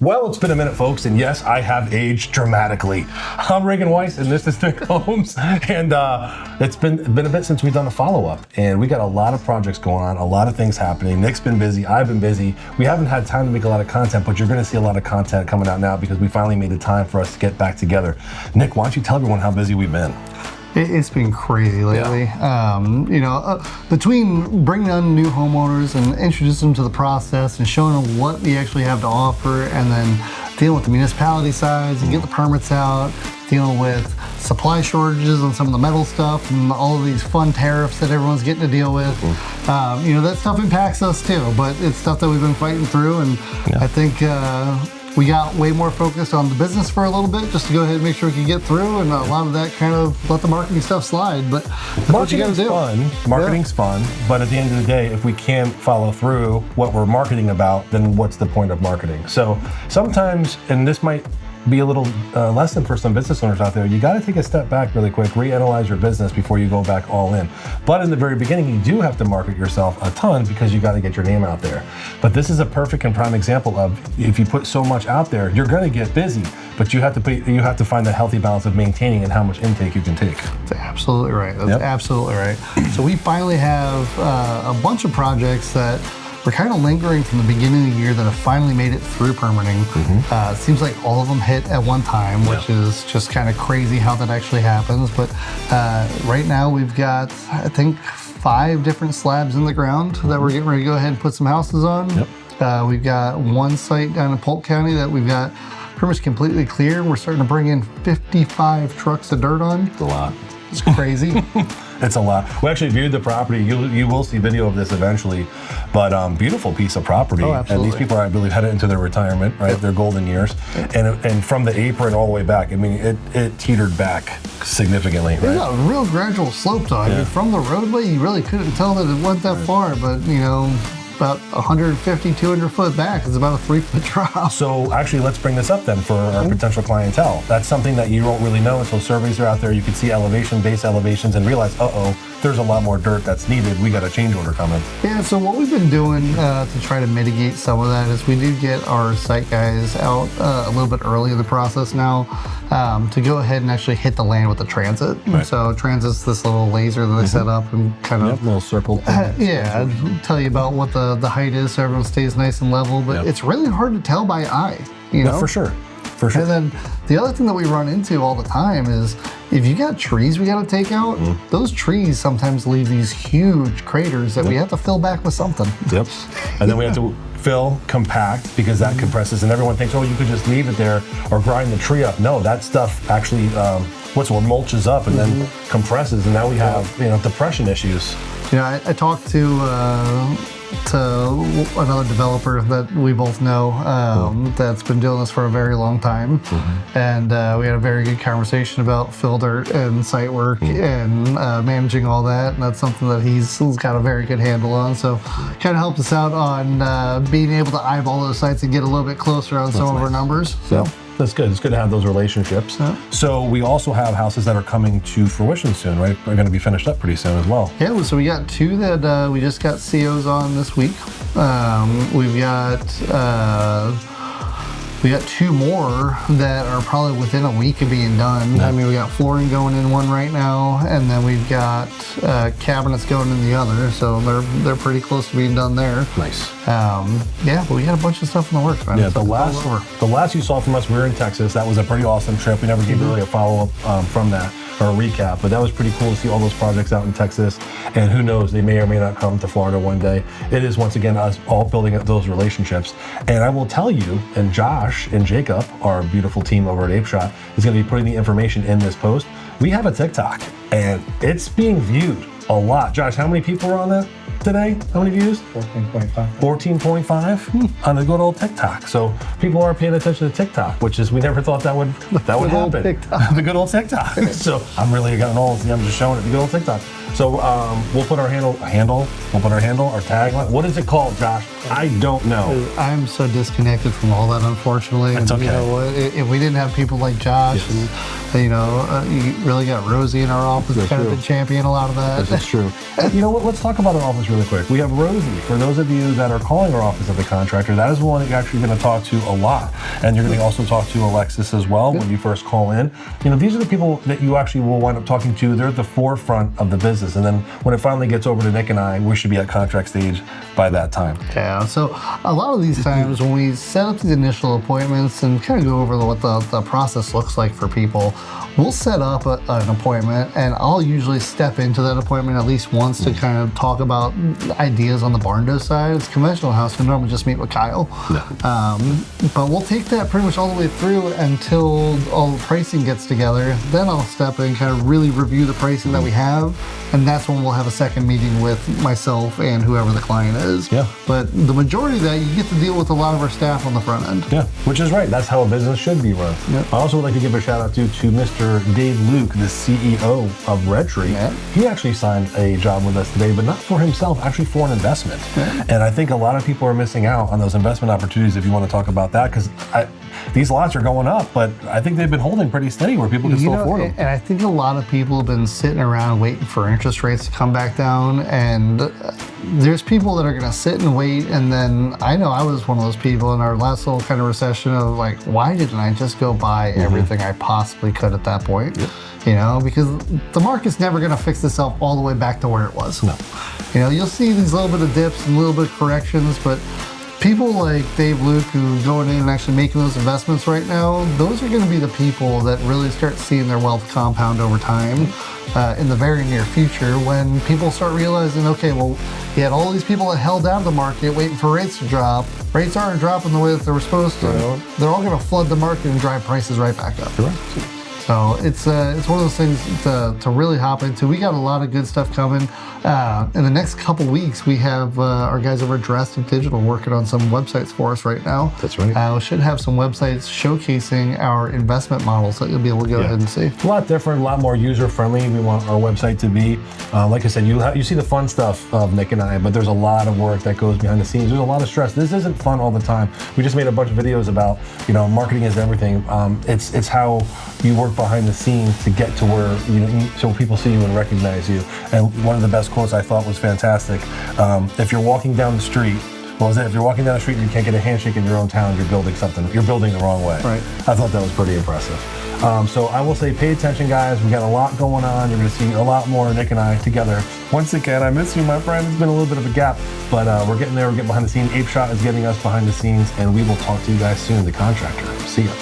Well, it's been a minute, folks, and yes, I have aged dramatically. I'm Regan Weiss, and this is Nick Holmes, and it's been a bit since we've done a follow-up, and we got a lot of projects going on, a lot of things happening. Nick's been busy, I've been busy. We haven't had time to make a lot of content, but you're going to see a lot of content coming out now because we finally made the time for us to get back together. Nick, why don't you tell everyone how busy we've been? It's been crazy lately. Yeah. Between bringing on new homeowners and introducing them to the process and showing them what we actually have to offer, and then dealing with the municipality sides and get the permits out, dealing with supply shortages on some of the metal stuff and all of these fun tariffs that everyone's getting to deal with. That stuff impacts us too, but it's stuff that we've been fighting through, and I think we got way more focused on the business for a little bit just to go ahead and make sure we can get through, and a lot of that kind of let the marketing stuff slide. But that's what you gotta do. Marketing's fun, but at the end of the day, if we can't follow through what we're marketing about, then what's the point of marketing? So sometimes, and this might be a little lesson for some business owners out there, you got to take a step back really quick, reanalyze your business before you go back all in. But in the very beginning, you do have to market yourself a ton because you got to get your name out there. But this is a perfect and prime example of, if you put so much out there, you're going to get busy, but you have to find the healthy balance of maintaining and how much intake you can take. That's absolutely right. That's absolutely right. So we finally have a bunch of projects that we're kind of lingering from the beginning of the year that have finally made it through permitting. It seems like all of them hit at one time, which is just kind of crazy how that actually happens. But right now we've got, I think, 5 different slabs in the ground that we're getting ready to go ahead and put some houses on. We've got one site down in Polk County that we've got pretty much completely clear. We're starting to bring in 55 trucks of dirt on. It's a lot. It's crazy. It's a lot. We actually viewed the property. You will see video of this eventually, but beautiful piece of property. Oh, absolutely. And these people are, I believe, headed into their retirement, right? Their golden years. And from the apron all the way back, I mean, it teetered back significantly, right? It got a real gradual slope to it. From the roadway, you really couldn't tell that it went that far, but about 150, 200 foot back is about a 3-foot drop. So actually, let's bring this up then for our potential clientele. That's something that you don't really know until surveys are out there. You can see base elevations, and realize, there's a lot more dirt that's needed. We got a change order coming. Yeah, so what we've been doing to try to mitigate some of that is we do get our site guys out a little bit early in the process now to go ahead and actually hit the land with the transit. Right. So transit's this little laser that they set up and kind of little circle. Tell you about what the height is so everyone stays nice and level. But it's really hard to tell by eye. For sure. And then the other thing that we run into all the time is if you got trees we got to take out, those trees sometimes leave these huge craters that we have to fill back with something. And then we have to fill, compact, because that compresses, and everyone thinks, you could just leave it there or grind the tree up. No, that stuff actually mulches up and then compresses, and now we have depression issues. I talked to another developer that we both know that's been doing this for a very long time, and we had a very good conversation about fill dirt and site work and managing all that, and that's something that he's got a very good handle on, so kind of helped us out on being able to eyeball those sites and get a little bit closer on some of our numbers. So that's good. It's good to have those relationships. So we also have houses that are coming to fruition soon, right? They're going to be finished up pretty soon as well. Yeah, so we got 2 that we just got COs on this week. We got 2 more that are probably within a week of being done. I mean, we got flooring going in one right now, and then we've got cabinets going in the other, so they're pretty close to being done there. Nice. But we got a bunch of stuff in the works, man. Yeah, the last you saw from us, we were in Texas. That was a pretty awesome trip. We never gave really a follow-up from that, or a recap, but that was pretty cool to see all those projects out in Texas, and who knows, they may or may not come to Florida one day. It is, once again, us all building up those relationships. And I will tell you, and Josh and Jacob, our beautiful team over at Ape Shot, is going to be putting the information in this post. We have a TikTok, and it's being viewed a lot. Josh, how many people are on that today? How many views? 14.5. 14.5 on the good old TikTok. So people are paying attention to TikTok, which is, we never thought that would happen. The good old TikTok. So I'm really getting old. I'm just showing it, the good old TikTok. So we'll put our handle, our tagline. What is it called, Josh? I don't know. I'm so disconnected from all that, unfortunately. That's and okay. You know what? If we didn't have people like Josh, and you really got Rosie in our office, That's kind true. of to champion a lot of that. That's true. You know what? Let's talk about our office really quick. We have Rosie. For those of you that are calling our office of the contractor, that is the one that you're actually going to talk to a lot. And you're going to also talk to Alexis as well when you first call in. You know, these are the people that you actually will wind up talking to. They're at the forefront of the business. And then when it finally gets over to Nick and I, we should be at contract stage by that time. Yeah, so a lot of these times when we set up these initial appointments and kind of go over what the process looks like for people, we'll set up an appointment, and I'll usually step into that appointment at least once to kind of talk about ideas on the barn door side. It's conventional house, we normally just meet with Kyle. But we'll take that pretty much all the way through until all the pricing gets together. Then I'll step in, kind of really review the pricing that we have, and that's when we'll have a second meeting with myself and whoever the client is. Yeah. But the majority of that, you get to deal with a lot of our staff on the front end. Yeah, which is right. That's how a business should be run. Yep. I also would like to give a shout out to Mr. Dave Luke, the CEO of Red Tree. Yeah. He actually signed a job with us today, but not for himself, actually for an investment. Yeah. And I think a lot of people are missing out on those investment opportunities if you want to talk about that, because these lots are going up, but I think they've been holding pretty steady where people can still afford them. And I think a lot of people have been sitting around waiting for interest rates to come back down, and there's people that are going to sit and wait. And then I know I was one of those people in our last little kind of recession of like, why didn't I just go buy everything I possibly could at that point? Yep. You know, because the market's never going to fix itself all the way back to where it was. No. You know, you'll see these little bit of dips and little bit of corrections, but people like Dave Luke who going in and actually making those investments right now, those are going to be the people that really start seeing their wealth compound over time in the very near future, when people start realizing, okay, well, you had all these people that held out of the market waiting for rates to drop. Rates aren't dropping the way that they were supposed to. Right. They're all going to flood the market and drive prices right back up. Correct. So it's one of those things to really hop into. We got a lot of good stuff coming. In the next couple weeks, we have our guys over at Drastic Digital working on some websites for us right now. That's right. We should have some websites showcasing our investment models that you'll be able to go ahead and see. A lot different, a lot more user-friendly. We want our website to be. Like I said, you see the fun stuff of Nick and I, but there's a lot of work that goes behind the scenes. There's a lot of stress. This isn't fun all the time. We just made a bunch of videos about, marketing is everything. It's how you work behind the scenes to get to where, so people see you and recognize you. And one of the best quotes I thought was fantastic. If you're walking down the street, if you're walking down the street and you can't get a handshake in your own town, you're building the wrong way. Right. I thought that was pretty impressive. So I will say, pay attention, guys. We got a lot going on. You're going to see a lot more Nick and I together. Once again, I miss you, my friend. It's been a little bit of a gap, but we're getting there. We're getting behind the scenes. Ape Shot is getting us behind the scenes, and we will talk to you guys soon. The Contractor. See ya.